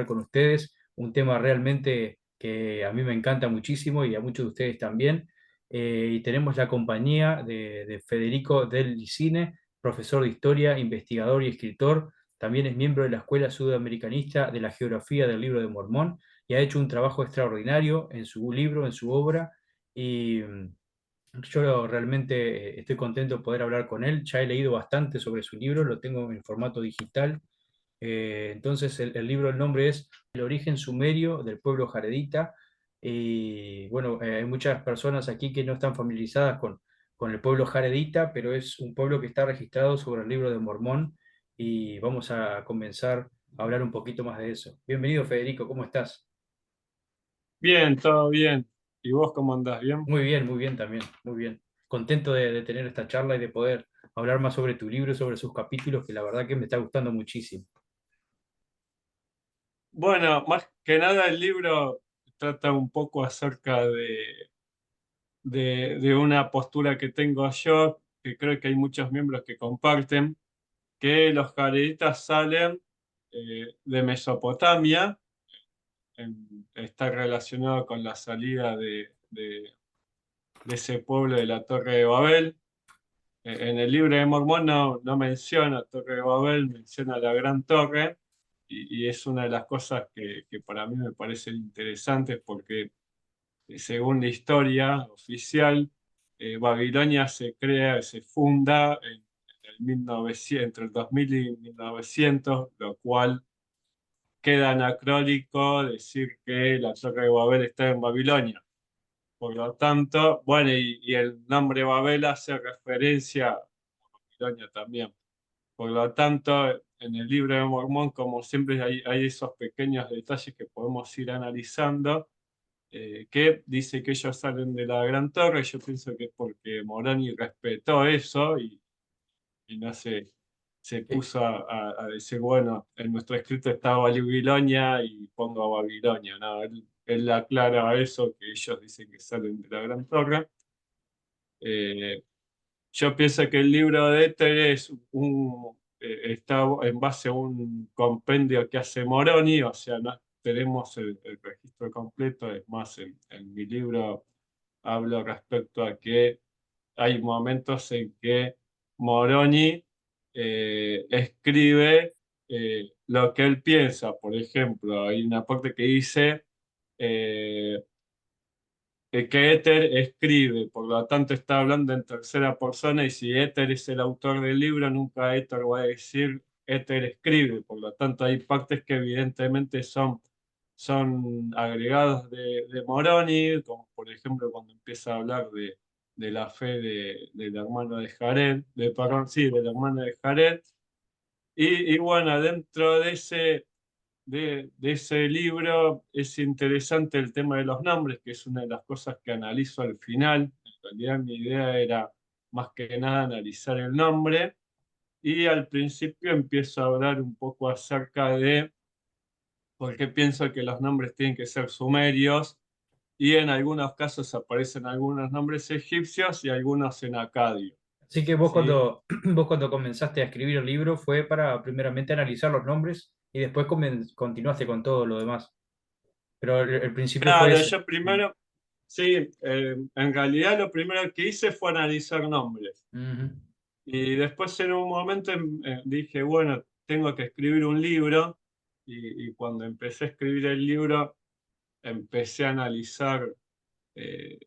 con ustedes, un tema realmente que a mí me encanta muchísimo y a muchos de ustedes también. Y tenemos la compañía de Federico del Licine, profesor de historia, investigador y escritor. También es miembro de la Escuela Sudamericanista de la Geografía del Libro de Mormón y ha hecho un trabajo extraordinario en su libro, en su obra. Y yo realmente estoy contento de poder hablar con él. Ya he leído bastante sobre su libro, lo tengo en formato digital. Entonces el libro, el nombre es El origen sumerio del pueblo jaredita. Y bueno, hay muchas personas aquí que no están familiarizadas con el pueblo jaredita, pero es un pueblo que está registrado sobre el libro de Mormón y vamos a comenzar a hablar un poquito más de eso. Bienvenido, Federico, ¿cómo estás? Bien, todo bien. ¿Y vos cómo andás? ¿Bien? Muy bien también, muy bien. Contento de tener esta charla y de poder hablar más sobre tu libro, sobre sus capítulos, que la verdad que me está gustando muchísimo. Bueno, más que nada el libro trata un poco acerca de una postura que tengo yo, que creo que hay muchos miembros que comparten, que los jareditas salen de Mesopotamia, está relacionado con la salida de ese pueblo de la Torre de Babel. En el libro de Mormón no menciona Torre de Babel, menciona la Gran Torre, y es una de las cosas que para mí me parecen interesantes porque según la historia oficial, Babilonia se crea, se funda en el 1900, entre el 2000 y 1900, lo cual queda anacrónico decir que la Torre de Babel está en Babilonia. Por lo tanto, bueno, y el nombre Babel hace referencia a Babilonia también. Por lo tanto, en el libro de Mormón, como siempre, hay esos pequeños detalles que podemos ir analizando, que dice que ellos salen de la Gran Torre. Yo pienso que es porque Moroni respetó eso y no se Eh, puso a decir, bueno, en nuestro escrito está Babilonia y pongo Babilonia. No, él aclara eso, que ellos dicen que salen de la Gran Torre. Eh, yo pienso que el libro de Éter está en base a un compendio que hace Moroni, o sea, no tenemos el registro completo. Es más, en mi libro hablo respecto a que hay momentos en que Moroni escribe lo que él piensa. Por ejemplo, hay una parte que dice eh, que Éter escribe, por lo tanto está hablando en tercera persona, y si Éter es el autor del libro, nunca Éter va a decir Éter escribe. Por lo tanto hay partes que evidentemente son agregados de Moroni, como por ejemplo cuando empieza a hablar de la fe del hermano de Jared, perdón, sí, del hermano de Jared. Y bueno, dentro de ese libro es interesante el tema de los nombres, que es una de las cosas que analizo al final. En realidad mi idea era más que nada analizar el nombre, y al principio empiezo a hablar un poco acerca de por qué pienso que los nombres tienen que ser sumerios, y en algunos casos aparecen algunos nombres egipcios y algunos en acadio. Así que vos ¿Sí? vos cuando comenzaste a escribir el libro fue para primeramente analizar los nombres y después continuaste con todo lo demás. Pero el principio fue Claro, ese. yo primero, sí, en realidad lo primero que hice fue analizar nombres. Ujú. Y después en un momento dije, bueno, tengo que escribir un libro, y cuando empecé a escribir el libro empecé a analizar eh,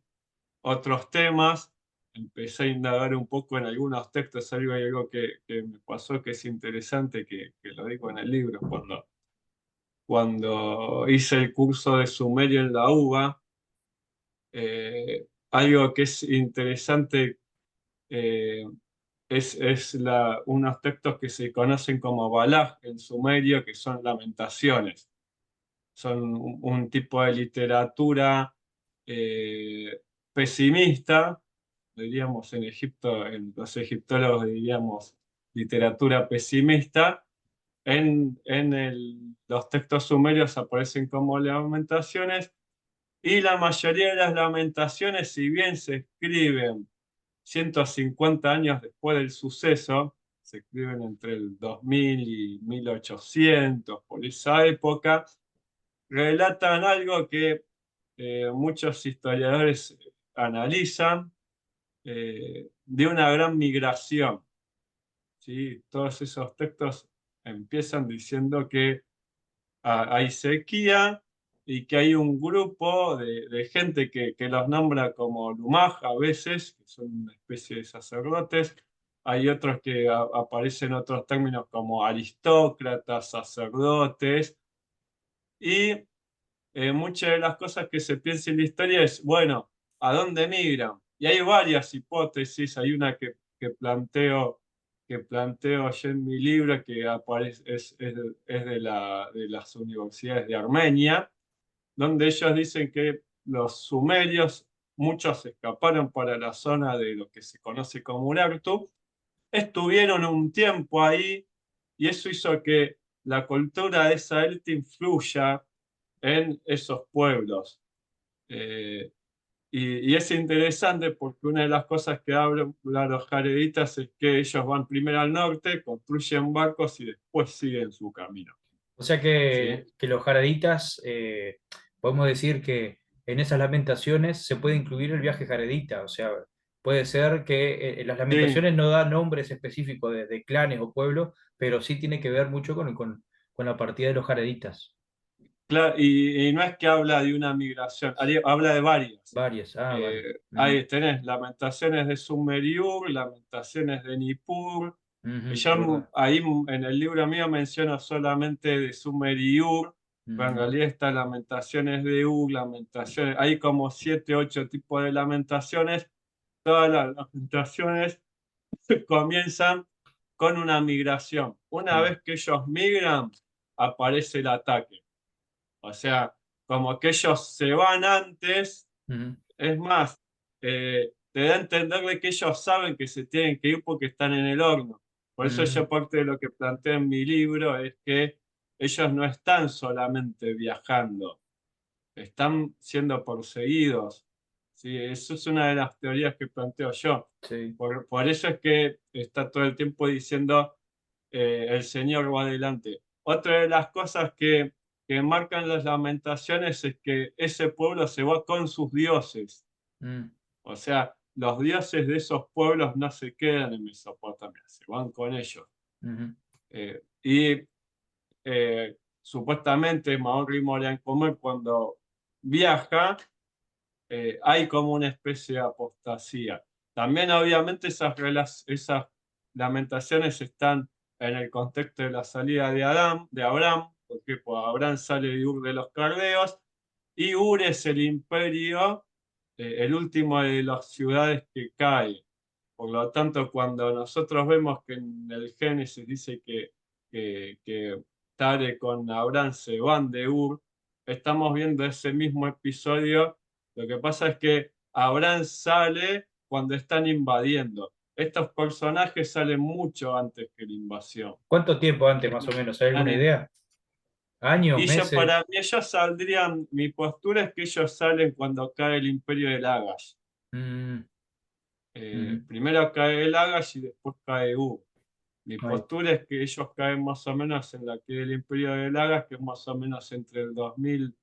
otros temas, empecé a indagar un poco en algunos textos. Hay algo que me pasó que es interesante, que lo digo en el libro. Cuando hice el curso de Sumerio en la UBA, algo que es interesante, eh, es unos textos que se conocen como balaj en sumerio, que son lamentaciones. Son un tipo de literatura pesimista, diríamos en Egipto, los egiptólogos diríamos literatura pesimista. Los textos sumerios aparecen como lamentaciones, y la mayoría de las lamentaciones, si bien se escriben 150 años después del suceso, se escriben entre el 2000 y 1800, por esa época, relatan algo que muchos historiadores analizan, de una gran migración. ¿Sí? Todos esos textos empiezan diciendo que hay sequía y que hay un grupo de gente que los nombra como lumaj a veces, que son una especie de sacerdotes. Hay otros que aparecen otros términos como aristócratas, sacerdotes, y muchas de las cosas que se piensa en la historia es, bueno, ¿a dónde migran? Y hay varias hipótesis, hay una que planteo yo en mi libro, que aparece, es de las universidades de Armenia, donde ellos dicen que los sumerios, muchos escaparon para la zona de lo que se conoce como Urartu, estuvieron un tiempo ahí y eso hizo que la cultura de esa élite influya en esos pueblos. Eh, y es interesante porque una de las cosas que hablan los jareditas es que ellos van primero al norte, construyen barcos y después siguen su camino. O sea ¿Sí? que los jareditas, podemos decir que en esas lamentaciones se puede incluir el viaje jaredita. O sea, puede ser que las Sí, lamentaciones no dan nombres específicos de clanes o pueblos, pero sí tiene que ver mucho con la partida de los jareditas. claro, y no es que habla de una migración, habla de varias. Varias, ah, vale. Ujú, Ahí tenés Lamentaciones de Sumeriur, Lamentaciones de Nippur. ujú, es Yo verdad. ahí en el libro mío menciono solamente de Sumeriur, pero en Ujú, realidad está Lamentaciones de Ur, Lamentaciones, hay como 7, 8 tipos de lamentaciones. Todas las lamentaciones comienzan con una migración. Una mm, vez que ellos migran, aparece el ataque. O sea, como que ellos se van antes, ujú, es más, te da a entender de que ellos saben que se tienen que ir porque están en el horno. Por eso mm, yo parte de lo que planteé en mi libro es que ellos no están solamente viajando, están siendo perseguidos. ¿Sí? Eso es una de las teorías que planteo yo. sí. Por eso es que está todo el tiempo diciendo el Señor va adelante. Otra de las cosas que marcan las lamentaciones es que ese pueblo se va con sus dioses. Mm, O sea, los dioses de esos pueblos no se quedan en Mesopotamia, se van con ellos. ujú. Y supuestamente Maori Moriancomer cuando viaja, hay como una especie de apostasía. También obviamente esas lamentaciones están en el contexto de la salida de Abraham, porque pues, Abraham sale de Ur de los Caldeos, y Ur es el imperio, el último de las ciudades que cae. Por lo tanto, cuando nosotros vemos que en el Génesis dice que Tare con Abraham se van de Ur, estamos viendo ese mismo episodio. Lo que pasa es que Abraham sale cuando están invadiendo. Estos personajes salen mucho antes que la invasión. ¿Cuánto tiempo antes, más o Están- menos? ¿Hay alguna están idea? ¿Años, y yo, meses? para mí, ellos saldrían, mi postura es que ellos salen cuando cae el imperio de Lagash. Mm, ujú, Primero cae el Lagash y después cae Ur. Mi ahí, postura es que ellos caen más o menos en la que el imperio de Lagas, que es más o menos entre el 2000,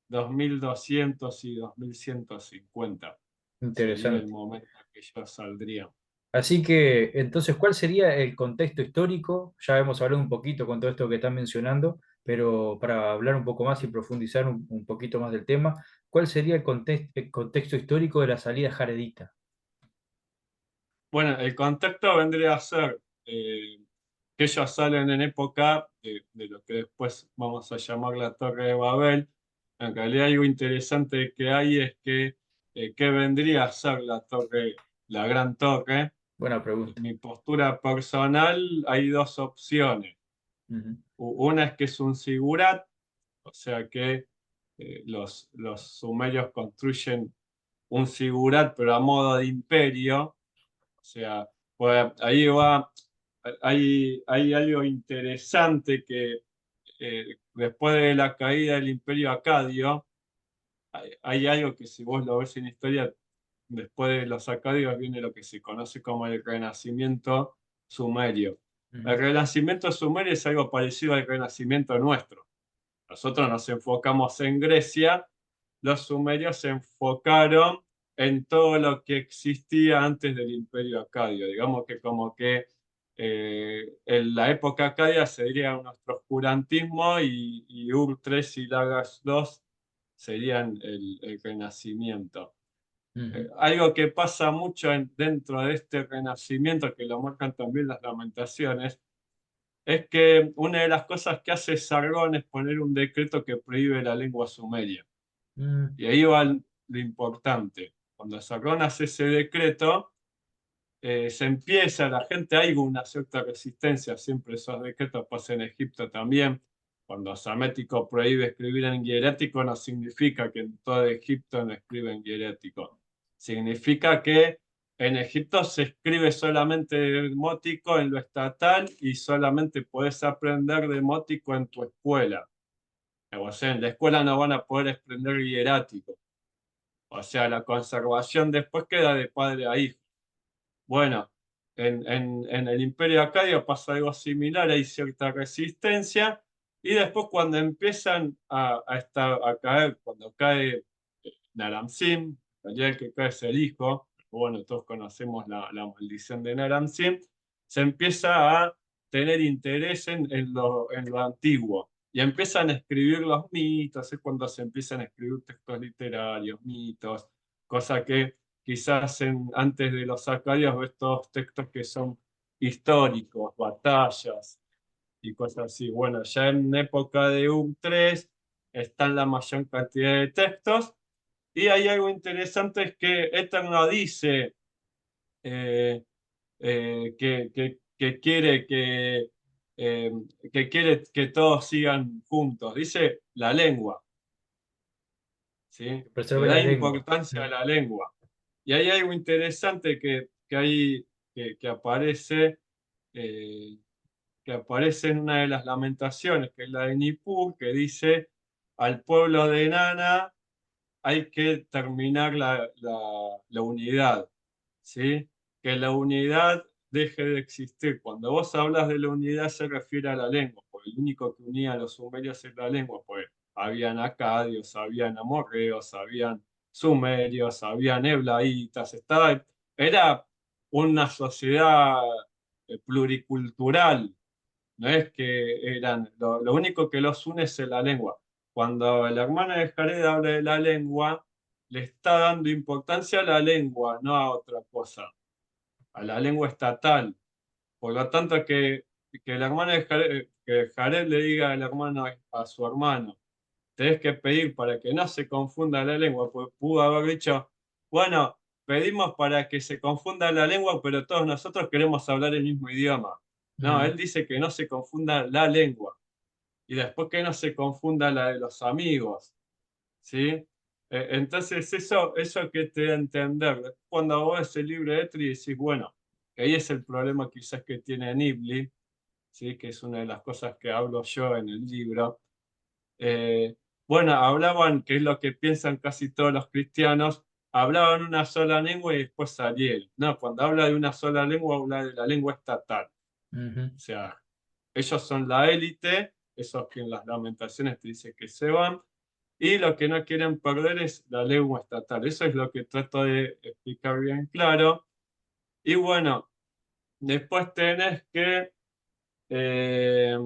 2200 y 2150. Sería el interesante. momento en que ellos saldrían. Así que, entonces, ¿cuál sería el contexto histórico? Ya hemos hablado un poquito con todo esto que están mencionando, pero para hablar un poco más y profundizar un poquito más del tema, ¿cuál sería el contexto histórico de la salida jaredita? Bueno, el contexto vendría a ser que ellos salen en época de lo que después vamos a llamar la Torre de Babel. En realidad algo interesante que hay es que ¿qué vendría a ser la torre, la gran torre? Buena pregunta. Mi postura personal, hay dos opciones. Ujú, Una es que es un sigurat, o sea que los sumerios construyen un sigurat, pero a modo de imperio. O sea, pues ahí va, hay algo interesante que después de la caída del imperio acadio, hay algo que si vos lo ves en historia, después de los acadios viene lo que se conoce como el renacimiento sumerio. El renacimiento sumerio es algo parecido al renacimiento nuestro. Nosotros nos enfocamos en Grecia, los sumerios se enfocaron en todo lo que existía antes del Imperio Acadio. Digamos que como que en la época acadia sería nuestro oscurantismo y Ur-3 y Lagash-2 serían el Renacimiento. Ujú, Algo que pasa mucho dentro de este Renacimiento, que lo marcan también las Lamentaciones, es que una de las cosas que hace Sargón es poner un decreto que prohíbe la lengua sumeria. ujú, Y ahí va lo importante. Cuando Sargón hace ese decreto, se empieza, la gente, hay una cierta resistencia, siempre esos decretos pasan en Egipto también. Cuando Samético prohíbe escribir en hierático, no significa que en todo Egipto no escriben hierático. Significa que en Egipto se escribe solamente demótico en lo estatal y solamente puedes aprender demótico en tu escuela. O sea, en la escuela no van a poder aprender hierático. O sea, la conservación después queda de padre a hijo. Bueno, en el Imperio Acadio pasa algo similar, hay cierta resistencia, y después cuando empiezan a caer, cuando cae Naram-Sin, en realidad el que cae es el hijo, bueno, todos conocemos la maldición de Naram-Sin, se empieza a tener interés en lo antiguo, y empiezan a escribir los mitos, es cuando se empiezan a escribir textos literarios, mitos, cosa que quizás antes de los acadios ves todos textos que son históricos, batallas y cosas así. Bueno, ya en época de U3 están la mayor cantidad de textos y hay algo interesante es que Éter no dice eh, eh, que quiere que todos sigan juntos, dice la lengua, ¿sí? Le preserve da la lengua. importancia a la lengua. Y hay algo interesante que aparece, eh, que aparece en una de las lamentaciones, que es la de Nippur, que dice, al pueblo de Nana hay que terminar la unidad, ¿sí? Que la unidad deje de existir. Cuando vos hablas de la unidad se refiere a la lengua, porque el único que unía a los sumerios es la lengua, pues habían acadios, habían amorreos, habían sumerios, habían eblaitas, era una sociedad pluricultural, no es que lo único que los une es la lengua. Cuando el hermano de Jared habla de la lengua, le está dando importancia a la lengua, no a otra cosa, a la lengua estatal. Por lo tanto, que el hermano de Jared, que Jared le diga al hermano, a su hermano, tenés que pedir para que no se confunda la lengua, pues pudo haber dicho, bueno, pedimos para que se confunda la lengua, pero todos nosotros queremos hablar el mismo idioma. No, Ujú, él dice que no se confunda la lengua y después que no se confunda la de los amigos, ¿sí? Entonces eso que te da a entender, cuando vos ves el libro de Etri decís, bueno, ahí es el problema quizás que tiene Nibli, ¿sí? Que es una de las cosas que hablo yo en el libro. Eh, bueno, hablaban, que es lo que piensan casi todos los cristianos, hablaban una sola lengua y después salieron. No, cuando habla de una sola lengua, habla de la lengua estatal. ujú. O sea, ellos son la élite, esos que en las lamentaciones te dicen que se van, y lo que no quieren perder es la lengua estatal. Eso es lo que trato de explicar bien claro. Y bueno, después tenés que, eh,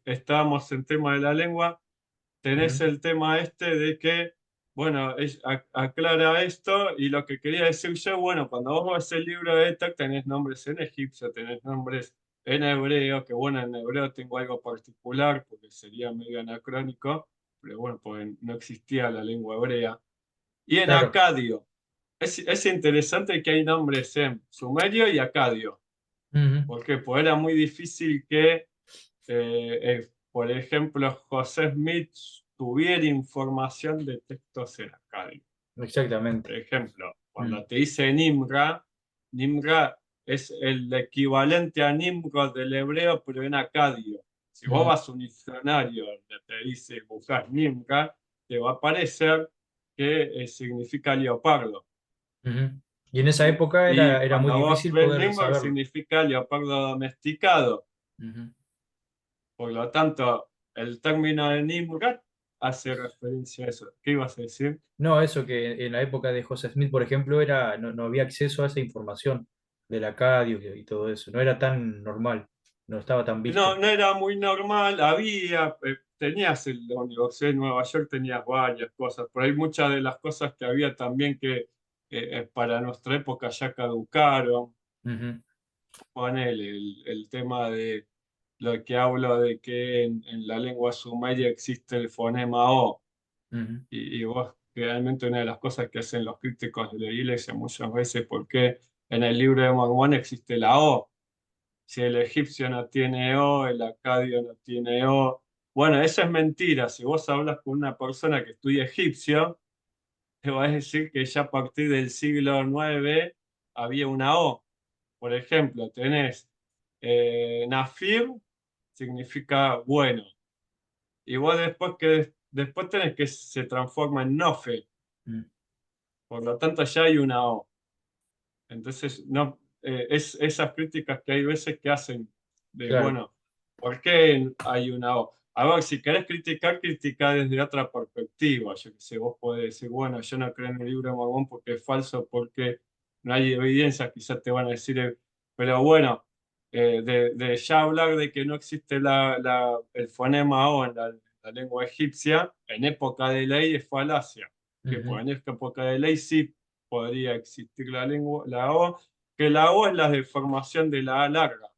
estábamos en tema de la lengua, tenés Ujú. el tema este de que, bueno, aclara esto y lo que quería decir yo, bueno, cuando vos ves el libro de ETA tenés nombres en egipcio, tenés nombres en hebreo, que bueno, en hebreo tengo algo particular porque sería medio anacrónico, pero bueno, pues no existía la lengua hebrea. Y en Claro. acadio, es interesante que hay nombres en sumerio y acadio, Ujú. porque pues era muy difícil que por ejemplo, José Smith tuviera información de textos en acadio. Exactamente. Por ejemplo, Mm, cuando te dice Nimra, Nimra es el equivalente a Nimrod del hebreo, pero en acadio. Si vos mm, vas a un diccionario donde te dice buscar Nimra, te va a aparecer que significa leopardo. ujú. Y en esa época Y era muy cuando vos difícil ves poder Limburg saberlo. significa leopardo domesticado. Ujú. Por lo tanto, el término de Nimrod hace referencia a eso. ¿Qué ibas a decir? No, eso que en la época de Joseph Smith, por ejemplo, no había acceso a esa información del acadio y todo eso. No era tan normal, no estaba tan No, visto. no era muy normal, había, tenías en la Universidad de Nueva York, tenías varias cosas, pero hay muchas de las cosas que había también que para nuestra época ya caducaron. Ujú, Ponele el tema de lo que hablo de que en la lengua sumeria existe el fonema O, ujú, y vos realmente una de las cosas que hacen los críticos de la iglesia muchas veces, porque en el libro de Mormón existe la O. Si el egipcio no tiene O, el acadio no tiene O. Bueno, eso es mentira. Si vos hablas con una persona que estudia egipcio, te va a decir que ya a partir del siglo IX había una O. Por ejemplo, tenés Nafir, significa bueno. Y vos después tenés que se transforma en Nofe. ujú. Por lo tanto, ya hay una O. Entonces, no, esas críticas que hay veces que hacen de, Claro. bueno, ¿por qué hay una O? A ver, si querés criticar, critica desde otra perspectiva. Yo qué sé, vos podés decir, bueno, yo no creo en el libro de Mormón porque es falso, porque no hay evidencia, quizás te van a decir, pero bueno, de ya hablar de que no existe el fonema O en la lengua egipcia, en época de ley es falacia, que Ujú, pues, en esta época de ley sí podría existir la lengua, la O, que la O es la deformación de la A larga.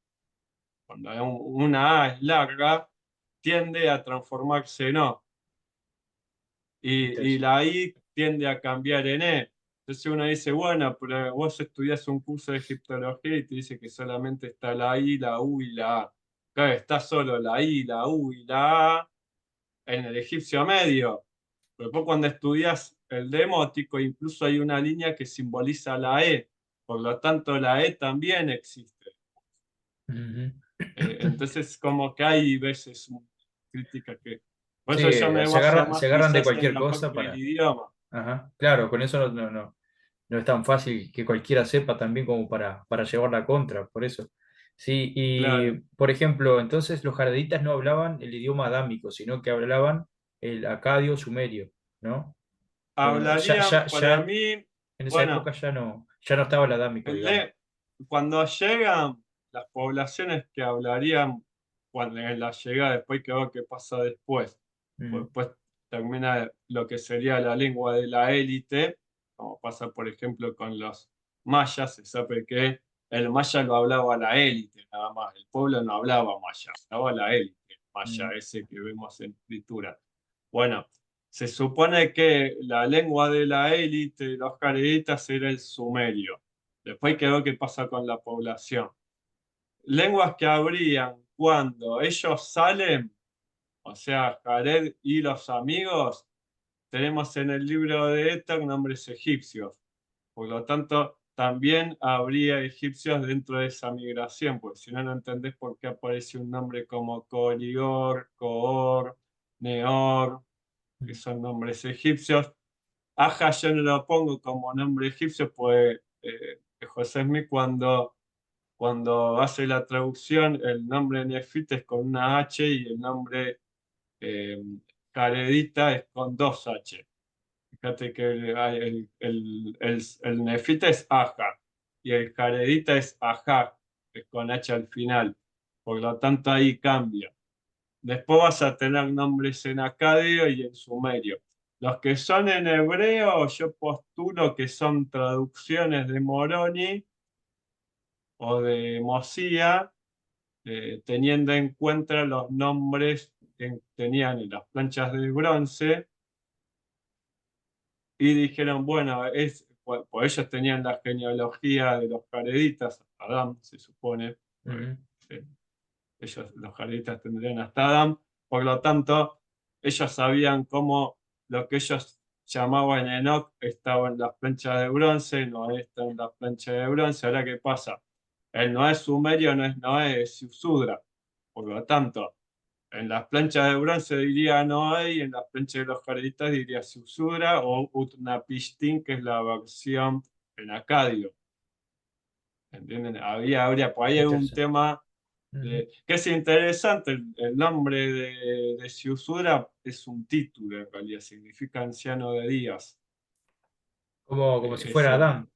Cuando una A es larga, tiende a transformarse en O, y interesante. la I tiende a cambiar en E. Entonces uno dice, bueno, pero vos estudias un curso de egiptología y te dice que solamente está la I, la U y la A. Claro, está solo la I, la U y la A en el egipcio medio. Pero después cuando estudias el demótico, incluso hay una línea que simboliza la E. Por lo tanto, la E también existe. Ujú. Entonces, como que hay veces críticas que... Por Sí, eso yo me baso se más agarran de quizás en cualquier la cosa parte del para... idioma. Ajá. Claro, con eso no es tan fácil que cualquiera sepa también como para llevar la contra, por eso. Sí, y Claro. por ejemplo, entonces los jareditas no hablaban el idioma adámico, sino que hablaban el acadio sumerio, ¿no? Bueno, Hablarían, para ya mí, en esa bueno, época ya no estaba el adámico, el digamos. cuando llegan las poblaciones que hablarían cuando en la llegada, después que ver qué pasa después. Pues Ujú, después termina lo que sería la lengua de la élite, como pasa por ejemplo con los mayas, se sabe que el maya lo hablaba la élite, nada más, el pueblo no hablaba maya, hablaba la élite, el maya ujú, ese que vemos en escritura. Bueno, se supone que la lengua de la élite de los jareditas era el sumerio. Después quedó qué pasa con la población. Lenguas que habrían cuando ellos salen, o sea, Jared y los amigos, tenemos en el libro de Éter nombres egipcios. Por lo tanto, también habría egipcios dentro de esa migración, porque si no, no entendés por qué aparece un nombre como Colior, Coor, Neor, que ujú, son nombres egipcios. Aja yo no lo pongo como nombre egipcio, pues José Smith cuando hace la traducción, el nombre Nefite es con una H y el nombre eh, Jaredita es con dos H. Fíjate que el nefita es Aja y el Jaredita es Ajá, es con H al final. Por lo tanto, ahí cambia. Después vas a tener nombres en acadio y en sumerio. Los que son en hebreo, yo postulo que son traducciones de Moroni o de Mosía, teniendo en cuenta los nombres que tenían en las planchas de bronce, y dijeron, bueno, pues ellos tenían la genealogía de los jareditas, Adán, se supone, pues, ujú, eh, ellos, los jareditas tendrían hasta Adán, por lo tanto, ellos sabían cómo lo que ellos llamaban Enoch estaba en las planchas de bronce, Noé está en las planchas de bronce. Ahora, ¿qué pasa? El Noé sumerio no es Noé, es Iusudra. Por lo tanto, en las planchas de bronce diría Noé y en las planchas de los jareditas diría Iusudra o Utnapishtim, que es la versión en acadio, ¿entienden? Habría, por ahí hay un Interesante. tema Ujú. que es interesante, el nombre de Ciusura es un título en realidad, significa anciano de días. Como si Es fuera el, Adán.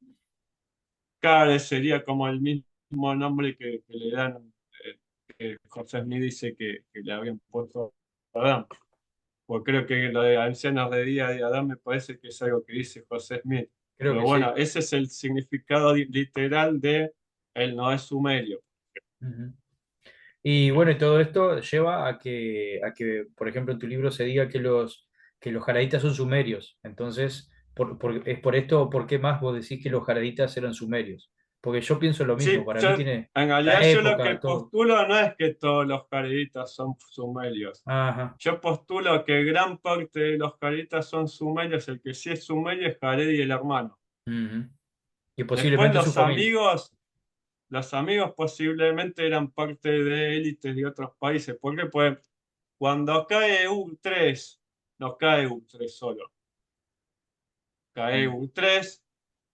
Cade sería como el mismo nombre que le dan, que José Smith dice que le habían puesto a Adán. Porque creo que lo de ancianos de día de Adán me parece que es algo que dice José Smith. Creo Pero que bueno, sí. ese es el significado literal de el no es sumerio. Ujú. Y bueno, y todo esto lleva a que, por ejemplo, en tu libro se diga que los jaraditas son sumerios. Entonces, es por esto, ¿por qué más vos decís que los jaraditas eran sumerios? Porque yo pienso lo mismo, Sí, para mí tiene en la realidad yo lo que época, todo. postulo no es que todos los caritas son sumerios. Ajá. Yo postulo que gran parte de los caritas son sumerios, el que sí es sumerio es Jared y el hermano. Ujú. Y Después posiblemente su familia. los amigos posiblemente eran parte de élites de otros países. ¿Por qué? Pues cuando cae U3, no cae U3 solo, cae Mm. U3.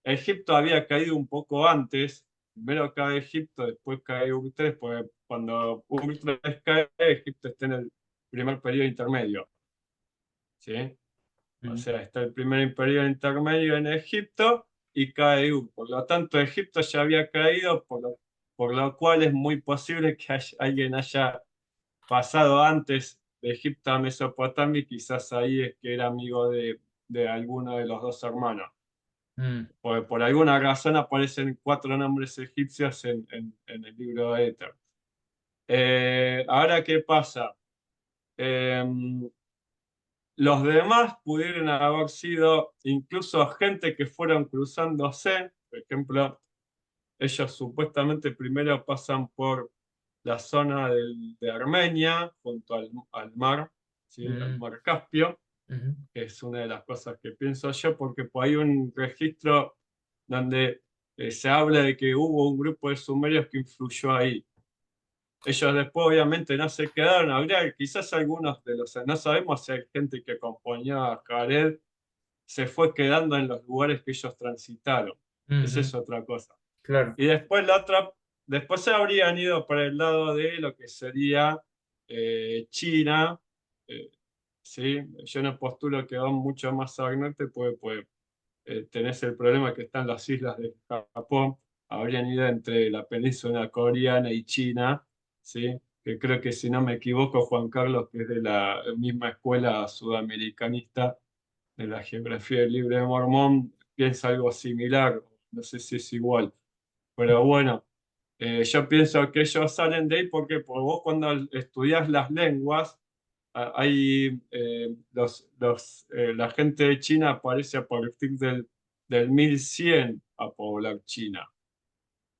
Egipto había caído un poco antes, primero cae Egipto, después cae U3, pues cuando U3 cae, Egipto está en el primer periodo intermedio, ¿sí? O Mm. sea, está el primer periodo intermedio en Egipto y cae U. Por lo tanto, Egipto ya había caído, por lo cual es muy posible que alguien haya pasado antes de Egipto a Mesopotamia y quizás ahí es que era amigo de alguno de los dos hermanos. Mm. Por alguna razón aparecen cuatro nombres egipcios en el libro de Éter. Ahora, ¿qué pasa? Eh, los demás pudieron haber sido incluso gente que fueron cruzándose. Por ejemplo, ellos supuestamente primero pasan por la zona de Armenia, junto al mar, ¿sí? Al Mm. mar Caspio, Ujú. que es una de las cosas que pienso yo, porque por ahí un registro donde se habla de que hubo un grupo de sumerios que influyó ahí. Ellos después obviamente no se quedaron, habría quizás algunos de los, no sabemos si hay gente que acompañó a Jared, se fue quedando en los lugares que ellos transitaron. Esa Ujú. es otra cosa. Claro. Y después la otra, después se habrían ido para el lado de lo que sería China, eh, ¿sí? Yo no postulo que van mucho más al norte, pues tenés el problema que están las islas de Japón, habrían ido entre la península coreana y China, ¿sí? Que creo que si no me equivoco, Juan Carlos, que es de la misma escuela sudamericanista de la geografía del Libre de Mormón, piensa algo similar, no sé si es igual, pero bueno, yo pienso que ellos salen de ahí porque por vos cuando estudias las lenguas, hay la gente de China aparece a partir del 1100 a poblar China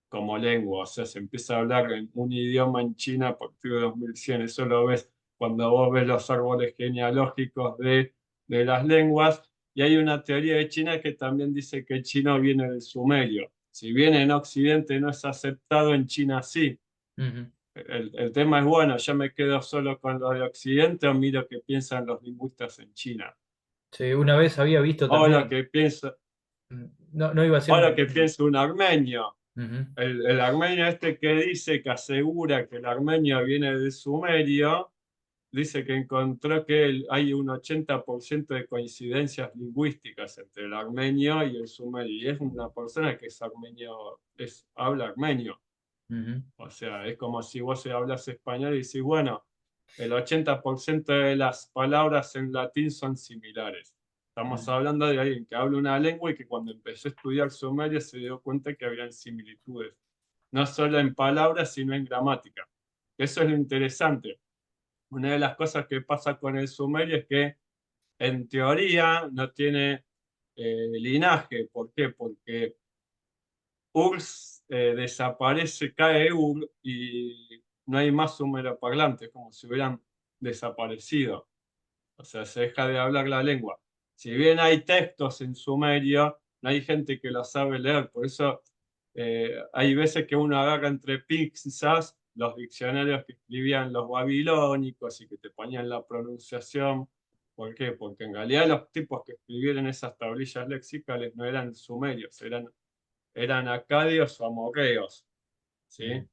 como lengua, o sea, se empieza a hablar en un idioma en China a partir de 2100. Eso lo ves cuando vos ves los árboles genealógicos de las lenguas, y hay una teoría de China que también dice que el chino viene del sumerio. Si bien en Occidente no es aceptado, en China sí. Ujú. El tema es, bueno, ¿yo me quedo solo con lo de Occidente o miro qué piensan los lingüistas en China? Sí, una vez había visto Ahora también, que piensa, no, no iba a ser ahora que un... piensa un armenio, Ujú. el armenio este que dice, que asegura que el armenio viene del sumerio, dice que encontró que hay un 80% de coincidencias lingüísticas entre el armenio y el sumerio. Y es una persona que es armenio, habla armenio. Ujú. O sea, es como si vos hablas español y decís, bueno, el 80% de las palabras en latín son similares. Estamos Ujú. hablando de alguien que habla una lengua y que cuando empezó a estudiar sumerio se dio cuenta que habían similitudes, no solo en palabras, sino en gramática. Eso es lo interesante. Una de las cosas que pasa con el sumerio es que en teoría no tiene linaje. ¿Por qué? Porque URSS desaparece, cae UR y no hay más sumeroparlantes, como si hubieran desaparecido. O sea, se deja de hablar la lengua. Si bien hay textos en sumerio, no hay gente que lo sabe leer. Por eso hay veces que uno agarra entre pinzas los diccionarios que escribían los babilónicos y que te ponían la pronunciación. ¿Por qué? Porque en realidad los tipos que escribieron esas tablillas lexicales no eran sumerios, eran eran acadios o amorreos, Mm. ¿sí?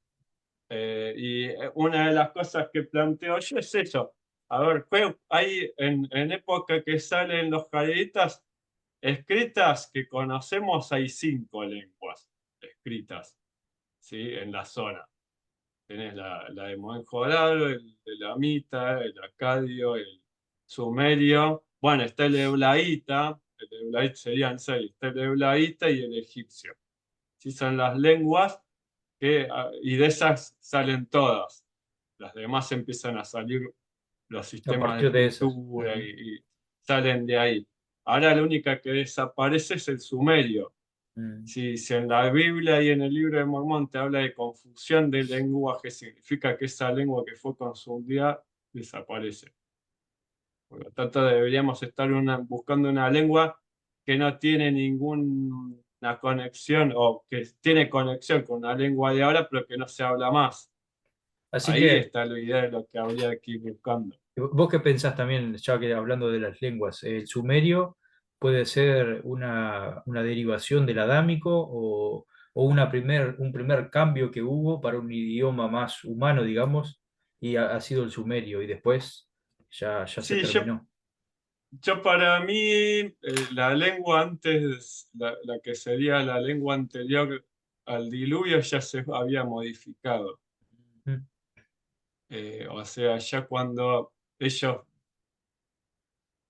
Y una de las cosas que planteo yo es eso. A ver, hay en época que salen los jareditas escritas que conocemos, hay 5 lenguas escritas, ¿sí? En la zona. Tenés la de Mohenjo-Daro, el elamita, el acadio, el sumerio. Bueno, está el eblaíta serían 6, está el eblaíta y el egipcio. Sí, son las lenguas y de esas salen todas. Las demás empiezan a salir los A sistemas de partir de esas. escritura y salen de ahí. Ahora la única que desaparece es el sumerio. Mm. Si en la Biblia y en el libro de Mormón te habla de confusión de lenguaje, significa que esa lengua que fue confundida desaparece. Por lo tanto, deberíamos estar buscando una lengua que no tiene ninguna conexión o que tiene conexión con la lengua de ahora, pero que no se habla más. Así Ahí que, está la idea de lo que habría que ir buscando. ¿vos qué pensás también, ya que hablando de las lenguas? ¿El sumerio puede ser una derivación del adámico o un primer cambio que hubo para un idioma más humano, digamos, y ha sido el sumerio y después ya se Sí, terminó? yo para mí, la lengua antes, la que sería la lengua anterior al diluvio, ya se había modificado. Mm. O sea, ya cuando ellos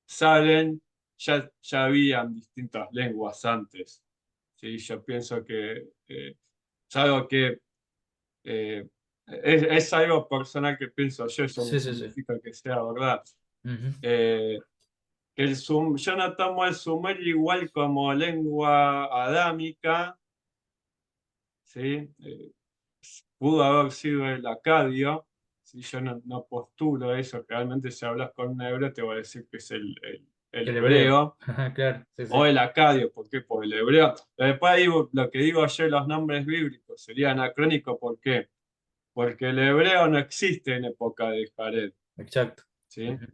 salen, ya habían distintas lenguas antes. ¿Sí? Yo pienso que es algo que eh, es algo personal que pienso yo, eso no Sí, sí, sí. significa que sea verdad. Ujú. Eh, yo no tomo el sumerio igual como lengua adámica, ¿sí? Pudo haber sido el acadio, si yo no postulo eso, realmente si hablas con un hebreo te voy a decir que es el El hebreo. hebreo Claro, sí, o sí. el acadio. ¿Por qué? Por el hebreo. Después ahí lo que digo yo, los nombres bíblicos, sería anacrónico. ¿Por qué? Porque el hebreo no existe en época de Jared, Exacto. ¿sí? Ujú.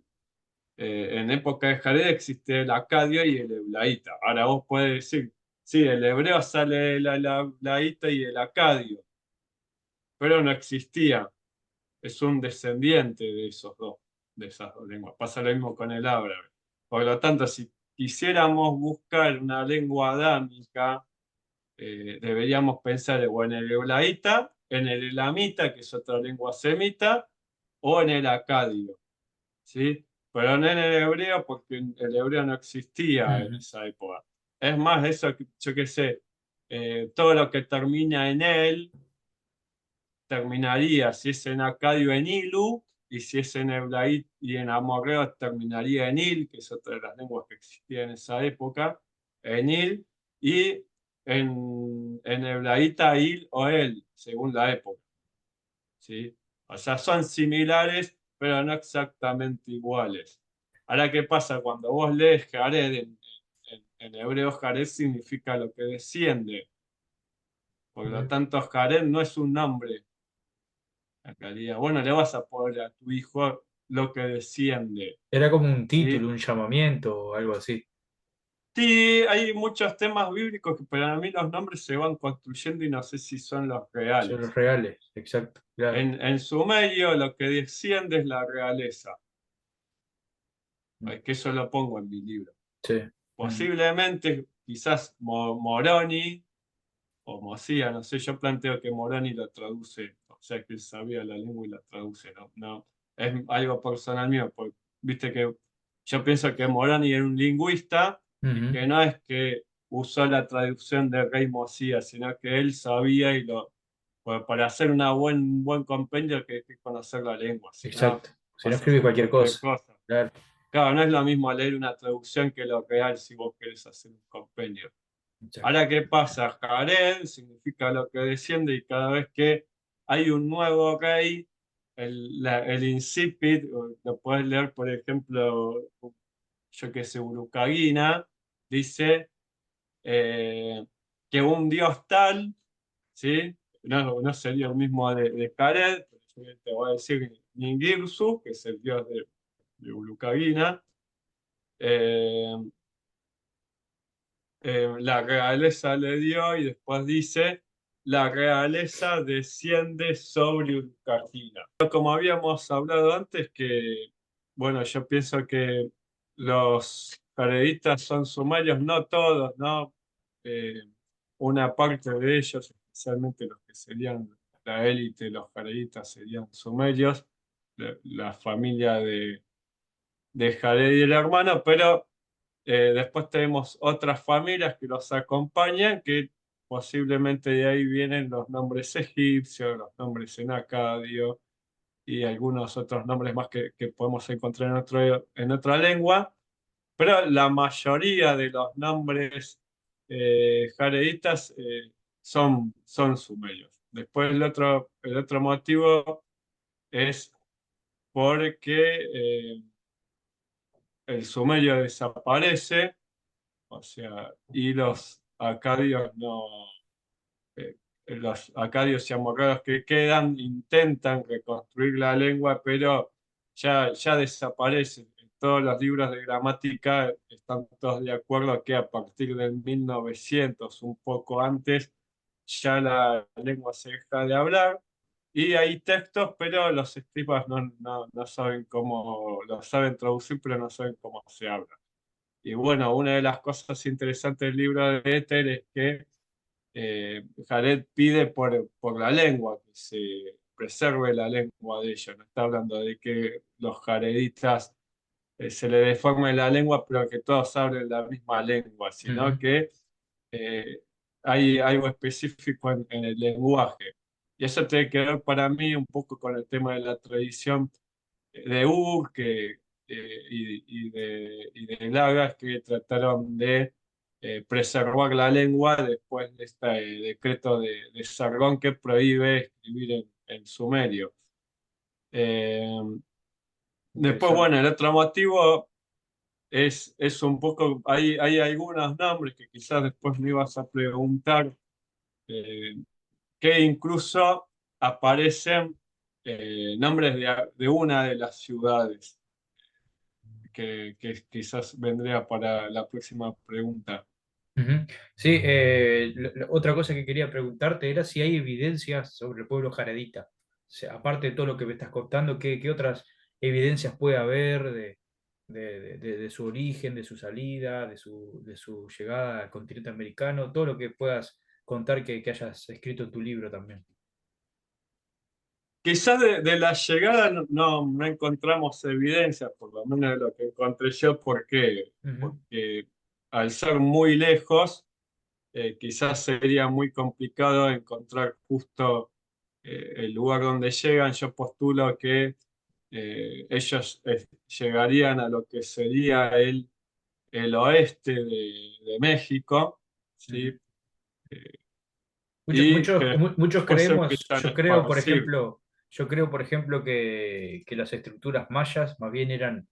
En época de Jared existe el acadio y el eblaíta. Ahora vos podés decir, sí, el hebreo sale el eblaíta y el acadio, pero no existía. Es un descendiente de esos dos, de esas dos lenguas. Pasa lo mismo con el árabe. Por lo tanto, si quisiéramos buscar una lengua adámica, deberíamos pensar o en el eblaíta, en el elamita, que es otra lengua semita, o en el acadio, ¿sí? Pero no en el hebreo, porque el hebreo no existía en Ujú. esa época. Es más, eso, yo qué sé, todo lo que termina en él terminaría, si es en acadio, en ilu, y si es en eblaí y en amorreo, terminaría en il, que es otra de las lenguas que existía en esa época, en il, y en eblaíta, il o el, según la época, ¿sí? O sea, son similares, pero no exactamente iguales. Ahora, ¿qué pasa? Cuando vos lees Jared, en hebreo Jared significa lo que desciende. Por lo Bien. tanto, Jared no es un nombre. Acá diría, bueno, le vas a poner a tu hijo lo que desciende, Era como un título, ¿sí? un llamamiento o algo así. Sí, hay muchos temas bíblicos que para mí los nombres se van construyendo y no sé si son los Son los reales. reales, exacto, claro. En sumerio lo que desciende es la realeza, que eso lo pongo en mi libro. Sí. Ujú. Posiblemente, quizás Moroni o Mosía, no sé, yo planteo que Moroni lo traduce, o sea, que él sabía la lengua y la traduce, ¿no? No, es algo personal mío, porque viste que yo pienso que Moroni era un lingüista y Ujú. que no es que usó la traducción de Rey Mosía, sino que él sabía pues, para hacer un buen compendio que hay que conocer la lengua, si no Exacto. Si no vas a escribe hacer cualquier cualquier cosa. cosa. Claro, Claro, no es lo mismo leer una traducción que lo real si vos querés hacer un compendio. exacto. Ahora, ¿qué pasa? Jared significa lo que desciende y cada vez que hay un nuevo rey, el incipit, lo puedes leer, por ejemplo, yo que sé, Urucagina, dice que un dios tal, ¿sí? No sería el mismo de Jared, pero yo te voy a decir Ningirsu, que es el dios de Urucagina, la realeza le dio y después dice, la realeza desciende sobre Urcagina. Como habíamos hablado antes, que, bueno, yo pienso que los jaredistas son sumerios, no todos, ¿no? Eh, una parte de ellos, especialmente los que serían la élite, los jaredistas serían sumerios, la familia de Jared y el hermano, pero después tenemos otras familias que los acompañan, que posiblemente de ahí vienen los nombres egipcios, los nombres en acadio y algunos otros nombres más que podemos encontrar en otra lengua, pero la mayoría de los nombres jareditas son sumerios. Después el otro motivo es porque el sumerio desaparece, o sea, y los acadios no, los acadios y amorreos que quedan intentan reconstruir la lengua, pero ya desaparecen. En todos los libros de gramática están todos de acuerdo que a partir del 1900, un poco antes, ya la lengua se deja de hablar. Y hay textos, pero los escribas no saben cómo, lo saben traducir, pero no saben cómo se habla. Y bueno, una de las cosas interesantes del libro de Éter es que Jared pide por la lengua, que se preserve la lengua de ellos. No está hablando de que los jareditas se le deforme la lengua, pero que todos hablen la misma lengua, sino Ujú. que hay algo específico en el lenguaje. Y eso tiene que ver para mí un poco con el tema de la tradición de Ur y de Lagas que trataron de preservar la lengua después de este decreto de Sargón que prohíbe escribir en sumerio. Eh, Después, Interesante. bueno, el otro motivo es un poco, hay algunos nombres que quizás después me ibas a preguntar, eh, que incluso aparecen nombres de una de las ciudades. Que quizás vendría para la próxima pregunta. Ujú. Sí, otra cosa que quería preguntarte era si hay evidencias sobre el pueblo jaredita. O sea, aparte de todo lo que me estás contando, ¿qué otras evidencias puede haber de su origen, de su salida, de su llegada al continente americano? Todo lo que puedas contar que hayas escrito en tu libro también. Quizás de la llegada no encontramos evidencia, por lo menos de lo que encontré yo, ¿por qué? Ujú, Porque al ser muy lejos, quizás sería muy complicado encontrar justo el lugar donde llegan. Yo postulo que ellos llegarían a lo que sería el oeste de México, ujú. ¿sí? Eh, Muchos, y muchos, que muchos después se creemos, empiezan a esparcir. yo creo, por ejemplo, que las estructuras mayas más bien eran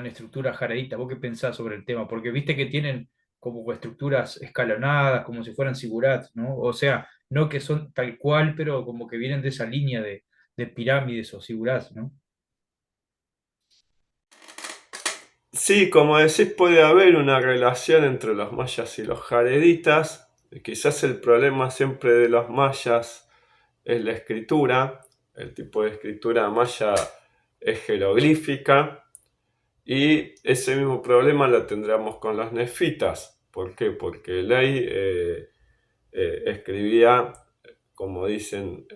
estructuras jareditas. ¿Vos qué pensás sobre el tema? Porque viste que tienen como estructuras escalonadas, como si fueran zigurats, ¿no? O sea, no que son tal cual, pero como que vienen de esa línea de pirámides o zigurats, ¿no? Sí, como decís, puede haber una relación entre los mayas y los jareditas. Quizás el problema siempre de los mayas es la escritura. El tipo de escritura maya es jeroglífica y ese mismo problema lo tendríamos con los nefitas. ¿Por qué? Porque Ley escribía, como dicen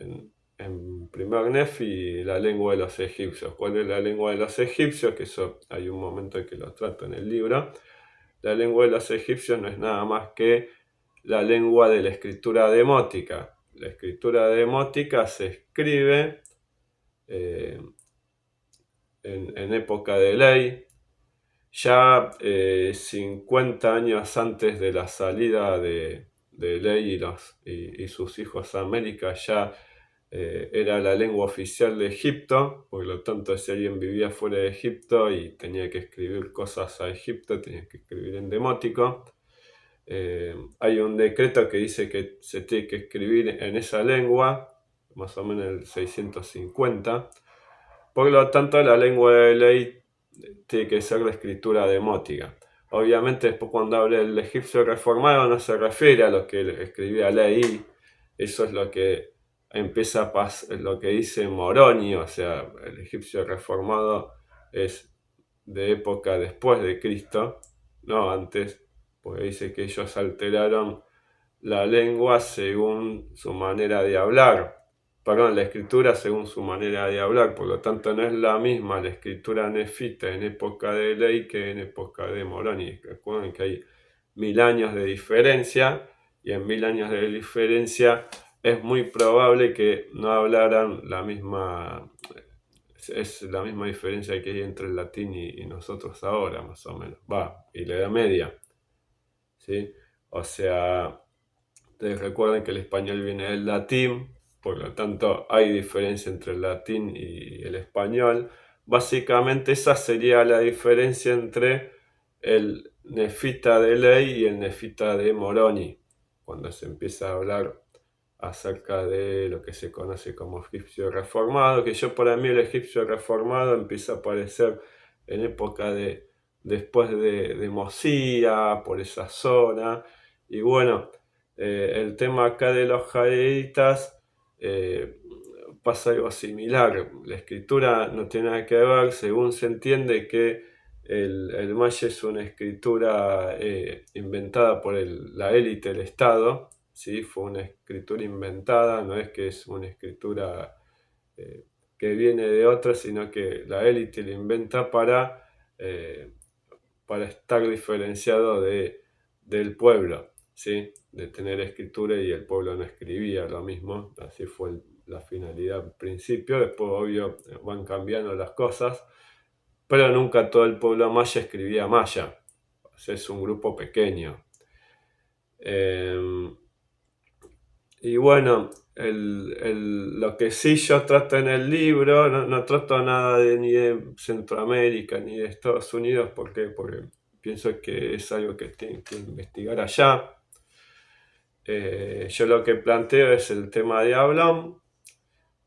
en primer Nefi, la lengua de los egipcios. ¿Cuál es la lengua de los egipcios? Que eso hay un momento en que lo trato en el libro. La lengua de los egipcios no es nada más que la lengua de la escritura demótica. La escritura demótica se escribe eh, en época de ley, ya 50 años antes de la salida de Ley y sus hijos a América, ya era la lengua oficial de Egipto. Por lo tanto, si alguien vivía fuera de Egipto y tenía que escribir cosas a Egipto, tenía que escribir en demótico. Hay un decreto que dice que se tiene que escribir en esa lengua, más o menos el 650. Por lo tanto, la lengua de Ley tiene que ser la escritura demótica. obviamente después cuando habla del egipcio reformado no se refiere a lo que escribía Leí, eso es lo que empieza a pasar, lo que dice Moroni, o sea, el egipcio reformado es de época después de Cristo, no antes, porque dice que ellos alteraron la lengua según su manera de hablar, perdón, la escritura según su manera de hablar, por lo tanto no es la misma la escritura nefita en época de Ley que en época de Moroni. Recuerden que hay 1000 años de diferencia, y en 1000 años de diferencia es muy probable que no hablaran la misma, es la misma diferencia que hay entre el latín y nosotros ahora, más o menos, y la Edad Media, ¿sí? O sea, ustedes recuerden que el español viene del latín, por lo tanto hay diferencia entre el latín y el español. Básicamente esa sería la diferencia entre el nefita de Ley y el nefita de Moroni, cuando se empieza a hablar acerca de lo que se conoce como egipcio reformado, que yo para mí el egipcio reformado empieza a aparecer en época de después de Mosía, por esa zona, y bueno, el tema acá de los jareditas pasa algo similar. La escritura no tiene nada que ver, según se entiende que el maya es una escritura inventada por la élite del Estado, ¿sí? Fue una escritura inventada, no es que es una escritura que viene de otra, sino que la élite la inventa eh, para estar diferenciado del pueblo, ¿sí? De tener escritura y el pueblo no escribía lo mismo, así fue la finalidad al principio, después obvio van cambiando las cosas, pero nunca todo el pueblo maya escribía maya, o sea, es un grupo pequeño. Y bueno, lo que sí yo trato en el libro, no trato nada ni de Centroamérica ni de Estados Unidos, ¿por qué? Porque pienso que es algo que tienen que investigar allá. Yo lo que planteo es el tema de Ablón.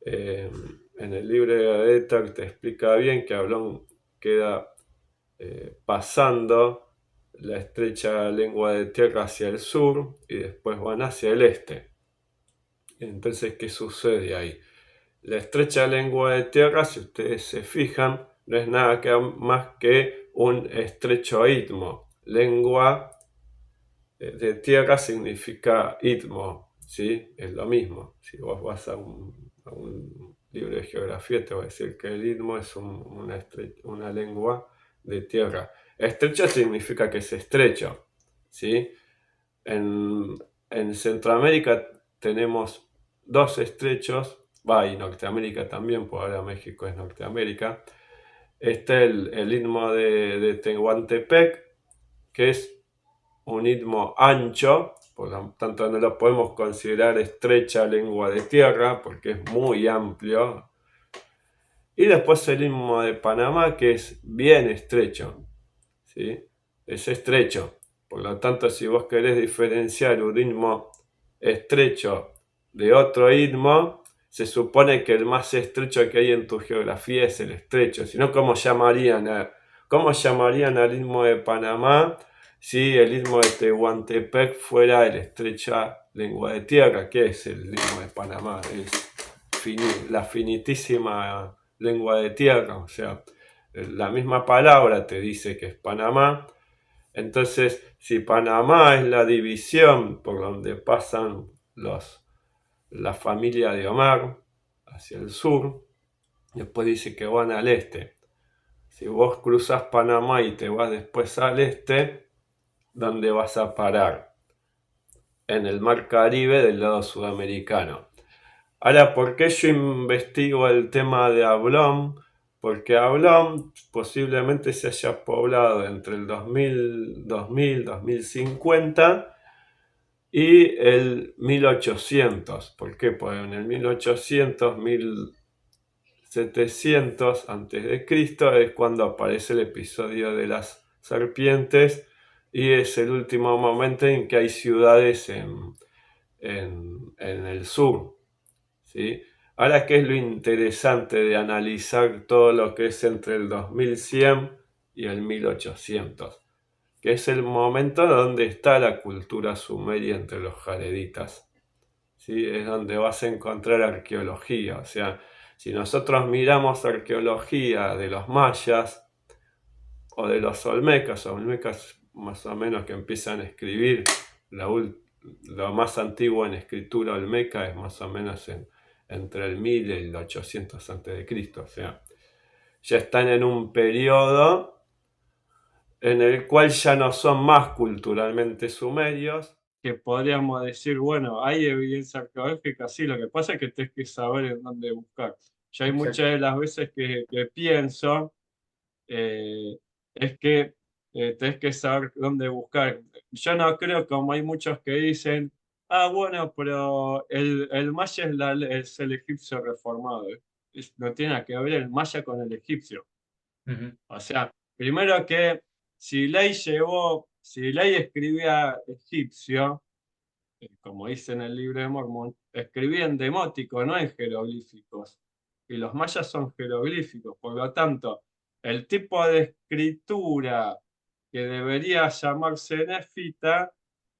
En el libro de Éter te explica bien que Ablón queda pasando la estrecha lengua de tierra hacia el sur y después van hacia el este. Entonces, ¿qué sucede ahí? La estrecha lengua de tierra, si ustedes se fijan, no es nada más que un estrecho istmo. Lengua de tierra significa istmo, ¿sí? Es lo mismo. Si vos vas a un libro de geografía, te va a decir que el istmo es una lengua de tierra. Estrecho significa que es estrecho, ¿sí? En Centroamérica tenemos dos estrechos, y Norteamérica también, por ahora México es Norteamérica. Está el istmo de Tehuantepec, que es un istmo ancho, por lo tanto no lo podemos considerar estrecha lengua de tierra, porque es muy amplio. Y después el istmo de Panamá, que es bien estrecho, ¿sí? Es estrecho. Por lo tanto, si vos querés diferenciar un istmo estrecho de otro istmo, se supone que el más estrecho que hay en tu geografía es el estrecho. Si no, ¿cómo llamarían al istmo de Panamá si el istmo de Tehuantepec fuera el estrecha lengua de tierra? ¿Qué es el istmo de Panamá? Es la finitísima lengua de tierra, o sea, la misma palabra te dice que es Panamá. Entonces, si Panamá es la división por donde pasan la familia de Omar hacia el sur, después dice que van al este. Si vos cruzas Panamá y te vas después al este, ¿dónde vas a parar? En el mar Caribe del lado sudamericano. Ahora, ¿por qué yo investigo el tema de Ablón? Porque Ablón posiblemente se haya poblado entre el 2050 y el 1800. ¿Por qué? Pues en el 1800, 1700 a.C. es cuando aparece el episodio de las serpientes y es el último momento en que hay ciudades en el sur, ¿sí? Ahora, ¿qué es lo interesante de analizar todo lo que es entre el 2100 y el 1800? que es el momento donde está la cultura sumeria entre los jareditas. ¿Sí? Es donde vas a encontrar arqueología. O sea, si nosotros miramos arqueología de los mayas o de los olmecas más o menos que empiezan a escribir, lo más antiguo en escritura olmeca es más o menos entre el 1000 y el 800 a.C. O sea, ya están en un periodo en el cual ya no son más culturalmente sumerios. Que podríamos decir, bueno, hay evidencia arqueológica, sí, lo que pasa es que tienes que saber en dónde buscar. Yo hay Exacto. muchas de las veces que pienso, eh, es que tenés que saber dónde buscar. Yo no creo, como hay muchos que dicen, ah, bueno, pero el maya es el egipcio reformado. No tiene nada que ver el maya con el egipcio. Ujú. O sea, primero que si Ley escribía egipcio, como dice en el libro de Mormón, escribía en demótico, no en jeroglíficos. Y los mayas son jeroglíficos, por lo tanto, el tipo de escritura que debería llamarse nefita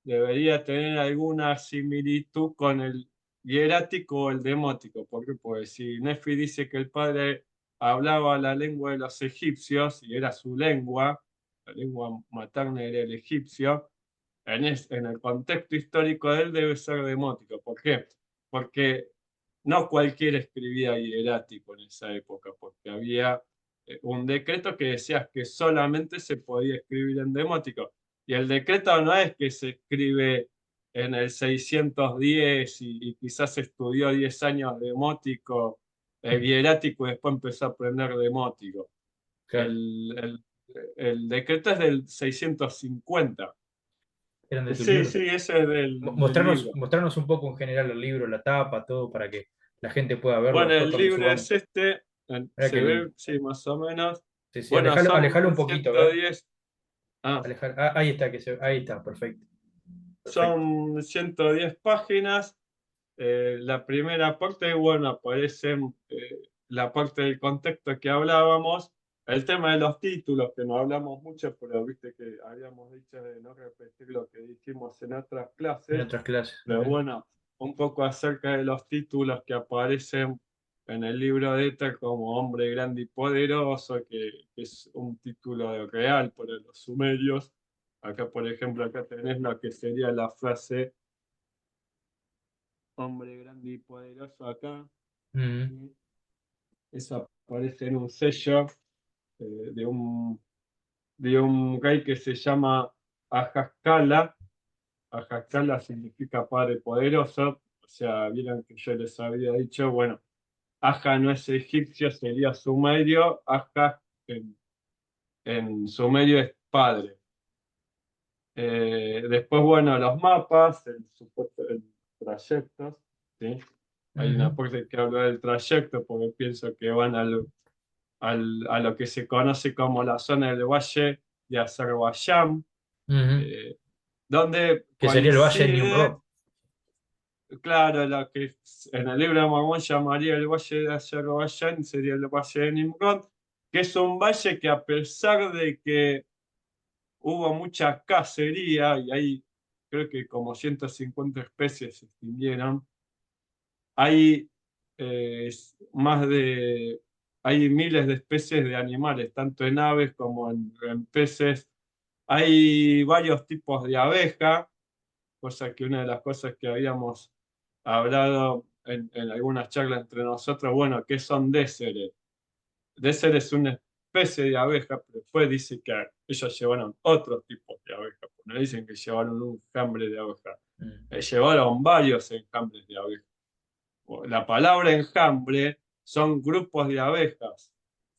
debería tener alguna similitud con el hierático o el demótico. ¿Por qué? Porque si Nefi dice que el padre hablaba la lengua de los egipcios y era su lengua, la lengua materna era el egipcio, en el contexto histórico de él debe ser demótico. ¿Por qué? Porque no cualquiera escribía hierático en esa época, porque había un decreto que decía que solamente se podía escribir en demótico. Y el decreto no es que se escribe en el 610 y quizás estudió 10 años demótico, hierático y después empezó a aprender demótico. Claro. El, el, el decreto es del 650. Eran de tu Sí, libro. sí, ese es del Mostrarnos, libro. mostrarnos un poco en general el libro, la tapa, todo, para que la gente pueda verlo Bueno, después el cuando libro subamos. es este, Mira qué se lindo. ve, sí, más o menos. Sí, sí, Bueno, alejalo, alejalo un son poquito, a ver. 110, ah, Ahí está, ahí está, perfecto. Perfecto. son 110 páginas. La primera parte, bueno, aparece la parte del contexto que hablábamos, el tema de los títulos, que no hablamos mucho, pero viste que habíamos dicho de no repetir lo que dijimos en otras En clases. otras clases. Pero bueno, un poco acerca de los títulos que aparecen en el libro de Éter como Hombre Grande y Poderoso, que es un título real para los sumerios. Acá, por ejemplo, acá tenés lo que sería la frase Hombre Grande y Poderoso acá. Ujú, ¿Sí? Eso aparece en un sello eh, de un, de un rey que se llama Ajaskala. Ajaskala significa Padre Poderoso. O sea, vieron que yo les había dicho, bueno, Aja no es egipcio, sería sumerio. Aja en sumerio es padre. Después, bueno, los mapas, el trayectos, ¿sí? Hay una ujú, parte que habla del trayecto porque pienso que van a lo que se conoce como la zona del Valle de Azerbaiyán, ujú. eh, donde Que sería el Valle de coincide, Nimrod. claro, lo que en el libro de Mormón llamaría el Valle de Azerbaiyán, sería el Valle de Nimrod, que es un valle que a pesar de que hubo mucha cacería, y hay creo que como 150 especies se extinguieron, hay más de, hay miles de especies de animales, tanto en aves como en peces. Hay varios tipos de abeja, cosa que una de las cosas que habíamos hablado en algunas charlas entre nosotros, bueno, ¿qué son déceres? Désser es una especie de abeja, pero después dice que ellos llevaron otro tipo de abeja, pues no dicen que llevaron un enjambre de abeja, Mm. llevaron varios enjambres de abeja. La palabra enjambre son grupos de abejas,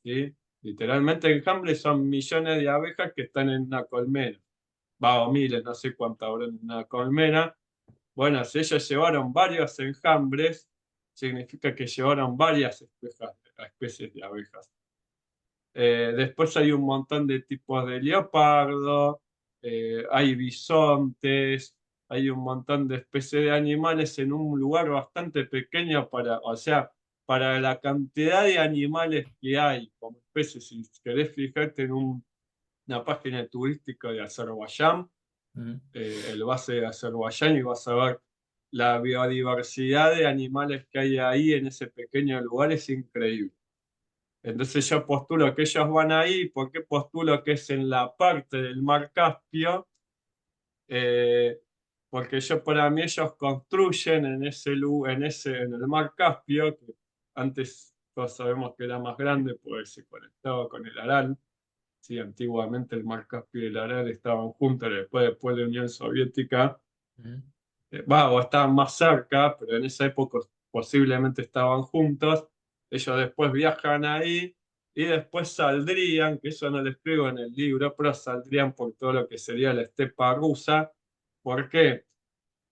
¿sí? Literalmente enjambre son millones de abejas que están en una colmena. Va, o miles, no sé cuántas habrá en una colmena. Bueno, si ellos llevaron varios enjambres, significa que llevaron varias especies de abejas. Después hay un montón de tipos de leopardo, hay bisontes, hay un montón de especies de animales en un lugar bastante pequeño para, o sea, para la cantidad de animales que hay como especies. Si querés fijarte una página turística de Azerbaiyán, Ujú. el base de Azerbaiyán, y vas a ver la biodiversidad de animales que hay ahí en ese pequeño lugar, es increíble. Entonces yo postulo que ellos van ahí. ¿Por qué postulo que es en la parte del mar Caspio? Eh, Porque para mí ellos construyen en el mar Caspio, que antes todos sabemos que era más grande porque se conectaba con el Aral. Sí, antiguamente el mar Caspio y el Aral estaban juntos, después de la Unión Soviética, Ujú. o estaban más cerca, pero en esa época posiblemente estaban juntos. Ellos después viajan ahí y después saldrían, que eso no lo escribo en el libro, pero saldrían por todo lo que sería la estepa rusa. ¿Por qué?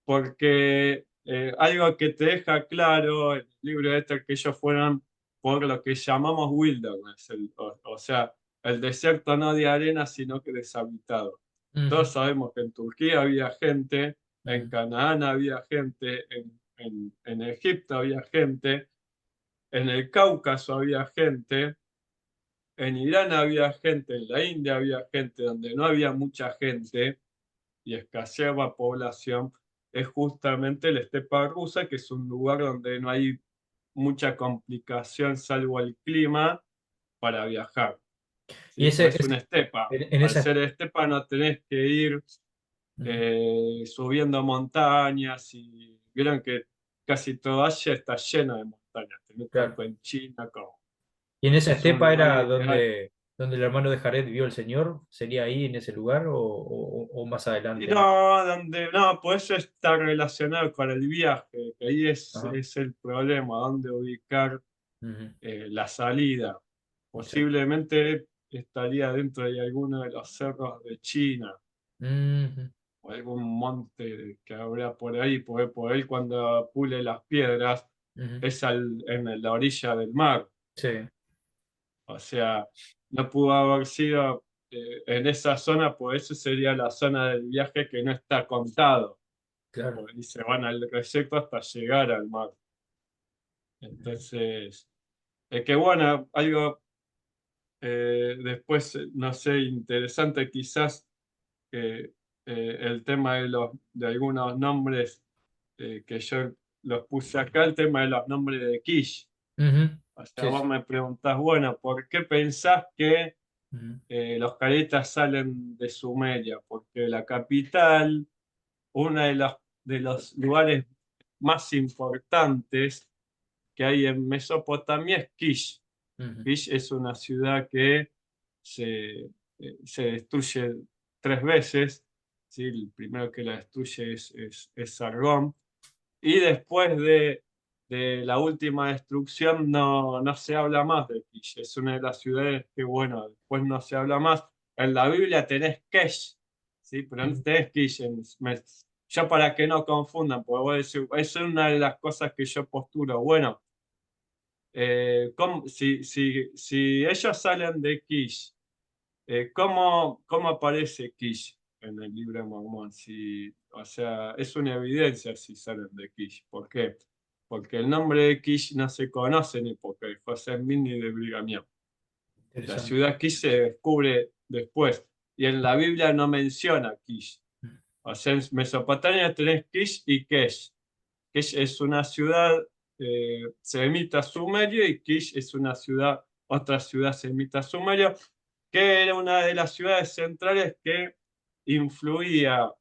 Porque algo que te deja claro en el libro este es que ellos fueran por lo que llamamos wilderness, o sea, el desierto no de arena, sino que deshabitado. Ujú. Todos sabemos que en Turquía había gente, en Ujú. Canaán había gente, en Egipto había gente, en el Cáucaso había gente, en Irán había gente, en la India había gente, donde no había mucha gente y escaseaba población, es justamente la estepa rusa, que es un lugar donde no hay mucha complicación salvo el clima para viajar. Y ¿Sí? Pues ese, es una estepa. en Al esa, ser estepa no tenés que ir ujú, subiendo montañas, y vieron que casi todo Asia está lleno de montañas, tenés claro. tanto en China como. ¿Y en esa Es un estepa lugar era ideal. donde el hermano de Jared vio al Señor? ¿Sería ahí en ese lugar o más Y adelante? no, pues eso está relacionado con el viaje, que ahí Ajá. es el problema, dónde ubicar Ujú. la salida. Exacto. Posiblemente estaría dentro de alguno de los cerros de China, Ujú. o algún monte que habrá por ahí, porque por él cuando pule las piedras Ujú. es en la orilla del mar. Sí, O sea, no pudo haber sido en esa zona, pues eso sería la zona del viaje que no está contado, claro. porque se van al trayecto hasta llegar al mar. Ujú. Entonces, es que bueno, algo después, no sé, interesante quizás, que el tema de algunos nombres que yo los puse acá, el tema de los nombres de Kish. Ujú. O sea, Sí, vos sí. me preguntás, bueno, ¿por qué pensás que Ujú. los caretas salen de Sumeria? Porque la capital, uno de los lugares más importantes que hay en Mesopotamia, es Kish. Ujú. Kish es una ciudad que se destruye 3 veces. ¿Sí? El primero que la destruye es Sargón. Y después de la última destrucción no se habla más de Kish. Es una de las ciudades que, bueno, después no se habla más. En la Biblia tenés Kesh, ¿sí? Pero no Ujú. tenés Kish. Ya para que no confundan, porque vos decís, es una de las cosas que yo posturo. Bueno, si ellos salen de Kish, ¿cómo aparece Kish en el libro de Mormón? O sea, es una evidencia si salen de Kish. ¿Por qué? Porque el nombre de Kish no se conoce en época de José Smith ni de Brigham Young. La Interesante. ciudad Kish se descubre después, y en la Biblia no menciona Kish. O sea, en Mesopotamia tenés Kish y Kesh. Kish es una ciudad semita sumerio, y Kish es otra ciudad semita sumerio, que era una de las ciudades centrales que influía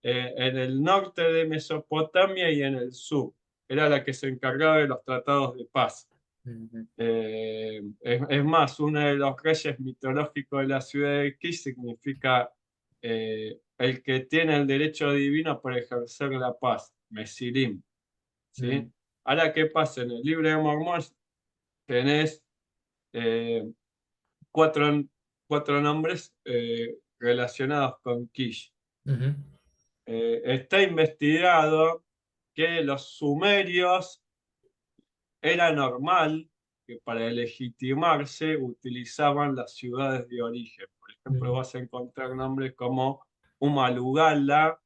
en el norte de Mesopotamia y en el sur. Era la que se encargaba de los tratados de paz. Ujú. Es más, uno de los reyes mitológicos de la ciudad de Kish significa el que tiene el derecho divino para ejercer la paz, Mesilim. ¿Sí? Ujú. Ahora, ¿qué pasa? En el libro de Mormón tenés eh, cuatro, cuatro nombres relacionados con Kish. Ujú. Está investigado que los sumerios era normal que para legitimarse utilizaban las ciudades de origen. Por ejemplo, Ujú. vas a encontrar nombres como Umalugala,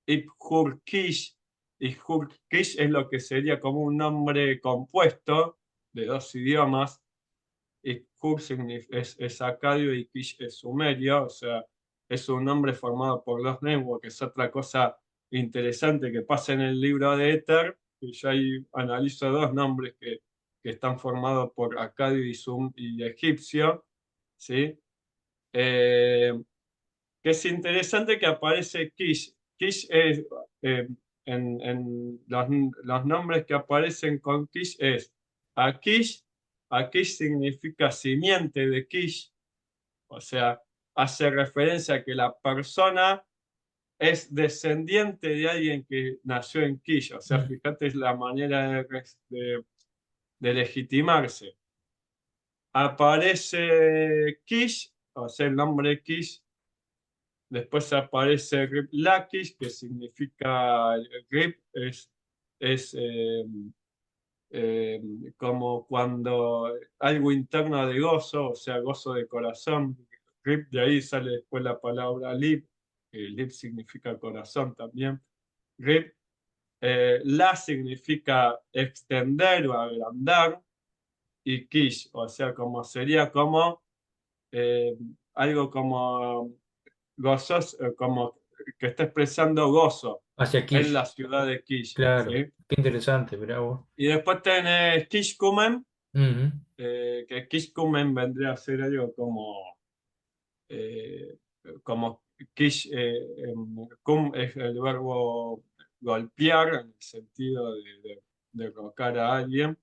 Ibhur-Kish. Ibhur-Kish es lo que sería como un nombre compuesto de dos idiomas, y Ur es acadio y Kish es sumerio, o sea, es un nombre formado por dos lenguas, que es otra cosa interesante que pasa en el libro de Éter, que yo ahí analizo dos nombres que están formados por acadio y egipcio, ¿sí? Eh, que es interesante que aparece Kish. Kish es, eh, en los nombres que aparecen con Kish es Akish. Akish significa simiente de Kish, o sea, hace referencia a que la persona es descendiente de alguien que nació en Kish. O sea, Mm. fíjate, es la manera de legitimarse. Aparece Kish, o sea, el nombre Kish. Después aparece Rip Lakish, que significa, Rip es eh, como cuando algo interno de gozo, o sea, gozo de corazón. Rip, de ahí sale después la palabra lip, que lip significa corazón también. Rip, la significa extender o agrandar, y kish, o sea, como sería como eh, algo como gozos, como que está expresando gozo Hacia en Kish, la ciudad de Kish, claro. ¿sí? Qué interesante, mirá vos. Y después tenés Kishkumen, Ujú. que Kishkumen vendría a ser algo eh, como Kish, kum es el verbo golpear, en el sentido de derrocar a alguien.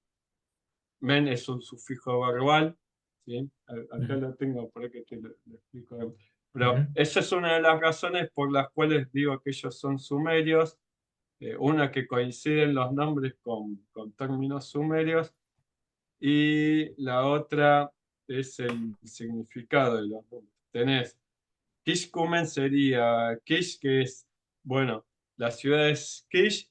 Men es un sufijo verbal, ¿sí? Acá Ujú. lo tengo, por ahí que te lo explico. Ujú. Pero esa es una de las razones por las cuales digo que ellos son sumerios. Una, que coinciden los nombres con términos sumerios, y la otra es el significado de los nombres. Tenés Kishkumen, sería Kish, que es, bueno, la ciudad es Kish.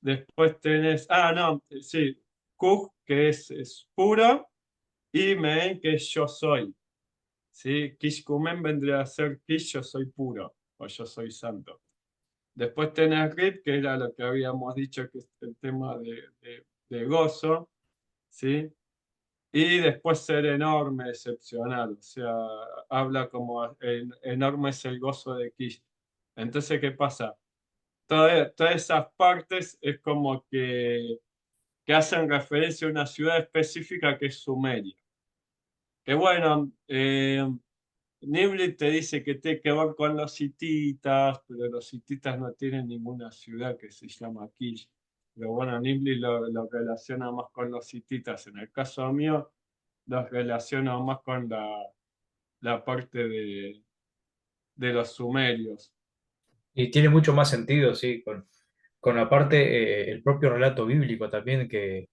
Después tenés, no, sí, Kuk, que es puro, y Men, que es yo soy. ¿Sí? Kishkumen vendría a ser Kish, yo soy puro, o yo soy santo. Después tenés Rip, que era lo que habíamos dicho, que es el tema de gozo, ¿sí? Y después ser enorme, excepcional, o sea, habla como enorme es el gozo de Kish. Entonces, ¿qué pasa? Todas esas partes es como que hacen referencia a una ciudad específica que es Sumeria. Que bueno, Nibli te dice que tiene que ver con los hititas, pero los hititas no tienen ninguna ciudad que se llama Kish. Pero bueno, Nibli lo relaciona más con los hititas. En el caso mío, los relaciono más con la parte de los sumerios. Y tiene mucho más sentido, sí, con aparte el propio relato bíblico también, que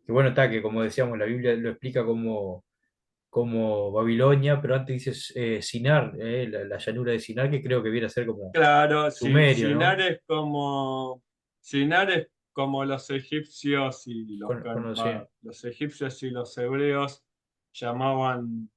bueno, está, que como decíamos, la Biblia lo explica como Babilonia, pero antes dices Sinar, la llanura de Sinar, que creo que viene a ser como Claro, sí, Sumerio, ¿no? Sinar es como los egipcios y Conocía. los egipcios y los hebreos llamaban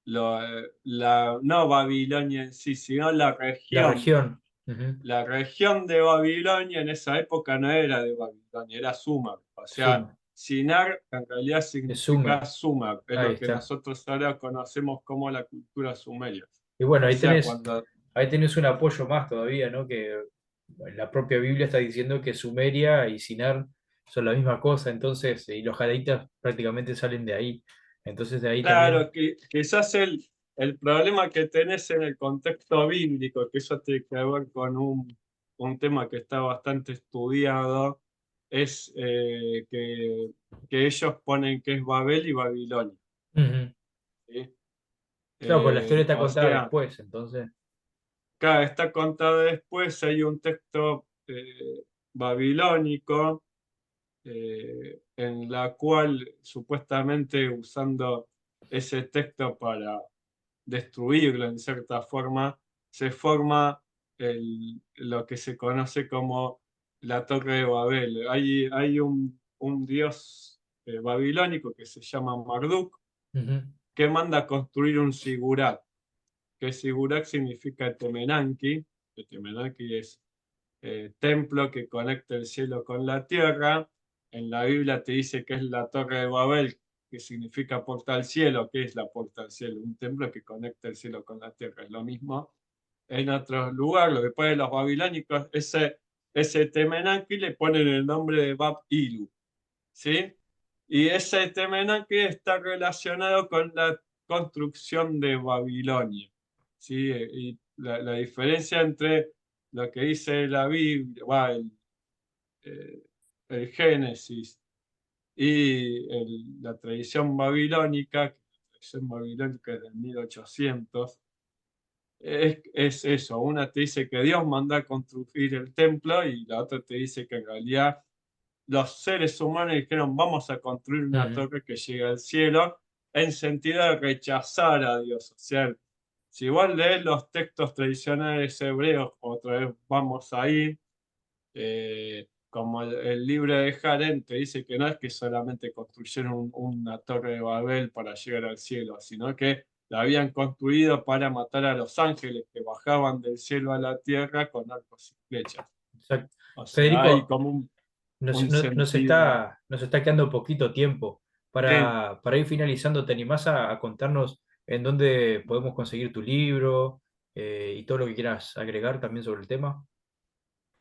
no Babilonia en sí, sino la La región. región. Ujú. La región de Babilonia en esa época no era de Babilonia, era Sumer. O sea, Sumer. Sinar en realidad Es significa Sumer. Sumer, es Ahí lo que está. nosotros ahora conocemos como la cultura sumeria. Y bueno, O sea, cuando ahí tenés un apoyo más todavía, ¿no? Que bueno, la propia Biblia está diciendo que Sumeria y Sinar son la misma cosa, entonces, y los jadeitas prácticamente salen de ahí. Entonces de ahí también. claro, que quizás el problema que tenés en el contexto bíblico, que eso tiene que ver con un tema que está bastante estudiado, es que ellos ponen que es Babel y Babilonia. Ujú. ¿Sí? Claro, pues la historia está O contada sea, después, entonces. acá está contada después, hay un texto babilónico, en la cual supuestamente usando ese texto para destruirlo en cierta forma, se forma lo que se conoce como la Torre de Babel. Hay un dios babilónico que se llama Marduk, Ujú. que manda a construir un sigurat, que sigurat significa Temenanki, que Temenanki es templo que conecta el cielo con la tierra. En la Biblia te dice que es la Torre de Babel, que significa puerta al cielo. ¿Qué es la puerta al cielo? Un templo que conecta el cielo con la tierra. Es lo mismo en otros lugares. Lo que ponen los babilónicos, ese Temenanque le ponen el nombre de Bab Ilu, ¿sí? Y ese Temenanque está relacionado con la construcción de Babilonia, ¿sí? Y la diferencia entre lo que dice la Biblia, eh, el Génesis y la tradición babilónica, que la tradición babilónica es del 1800, es eso. Una te dice que Dios mandó a construir el templo y la otra te dice que en realidad los seres humanos dijeron vamos a construir una Ujú. torre que llegue al cielo en sentido de rechazar a Dios. O sea, si igual lees los textos tradicionales hebreos, otra vez vamos ahí, como el libro de Jaren te dice que no es que solamente construyeron una torre de Babel para llegar al cielo, sino que la habían construido para matar a los ángeles que bajaban del cielo a la tierra con arcos y flechas. Exacto. O sea, hay Federico, como un nos sentido. está quedando poquito tiempo. Sí. Para ir finalizando, ¿te animás a contarnos en dónde podemos conseguir tu libro y todo lo que quieras agregar también sobre el tema?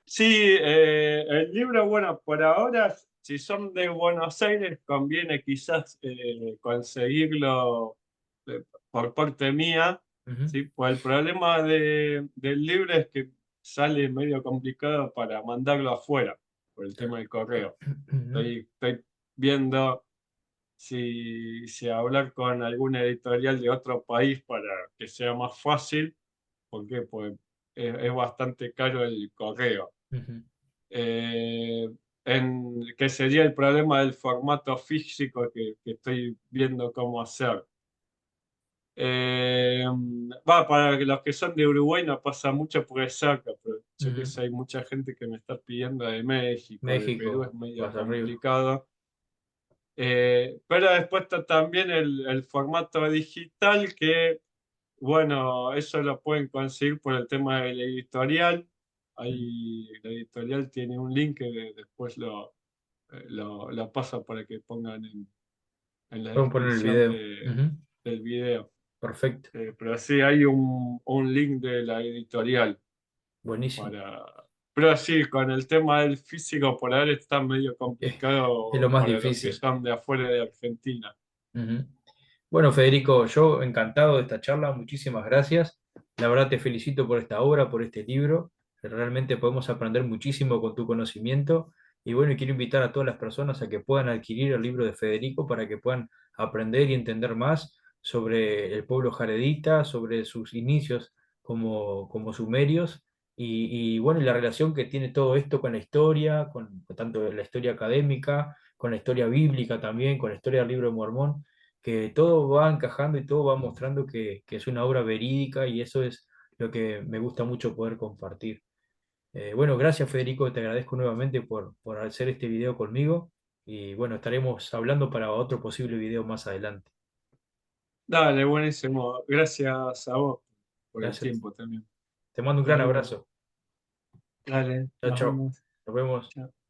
Sí, el libro, bueno, por ahora, si son de Buenos Aires, conviene quizás conseguirlo por parte mía, Ujú. ¿sí? Pues el problema del libro es que sale medio complicado para mandarlo afuera, por el tema del correo. Ujú. Estoy viendo si hablar con algún editorial de otro país para que sea más fácil, porque pues, es bastante caro el correo. Ujú. eh, que sería el problema del formato físico que estoy viendo cómo hacer. Para los que son de Uruguay no pasa mucho porque es cerca, pero yo que Ujú. sé, hay mucha gente que me está pidiendo de México, de Perú, es México, medio vas arriba. complicado. Pero después está también el formato digital que, bueno, eso lo pueden conseguir por el tema del editorial. Ujú. La editorial tiene un link que después lo paso para que pongan en la Podemos poner el descripción video. Ujú. del video. Perfecto. Pero sí hay un link de la editorial Buenísimo. para... Pero sí, con el tema del físico por ahora está medio Es, es lo complicado más para los que difícil. son de afuera de Argentina. Ujú. Bueno, Federico, yo encantado de esta charla, muchísimas gracias. La verdad te felicito por esta obra, por este libro. Realmente podemos aprender muchísimo con tu conocimiento. Y bueno, y quiero invitar a todas las personas a que puedan adquirir el libro de Federico para que puedan aprender y entender más sobre el pueblo jaredita, sobre sus inicios como sumerios y bueno, y la relación que tiene todo esto con la historia, con tanto la historia académica, con la historia bíblica también, con la historia del libro de Mormón, que todo va encajando y todo va mostrando que es una obra verídica y eso es lo que me gusta mucho poder compartir. Bueno, gracias Federico, te agradezco nuevamente por hacer este video conmigo y bueno, estaremos hablando para otro posible video más adelante. Dale, buenísimo. Gracias a vos por el Gracias. tiempo también. Te mando un Nos gran vemos. abrazo. Dale, Chao, nos chao. vemos. Nos vemos. Chao.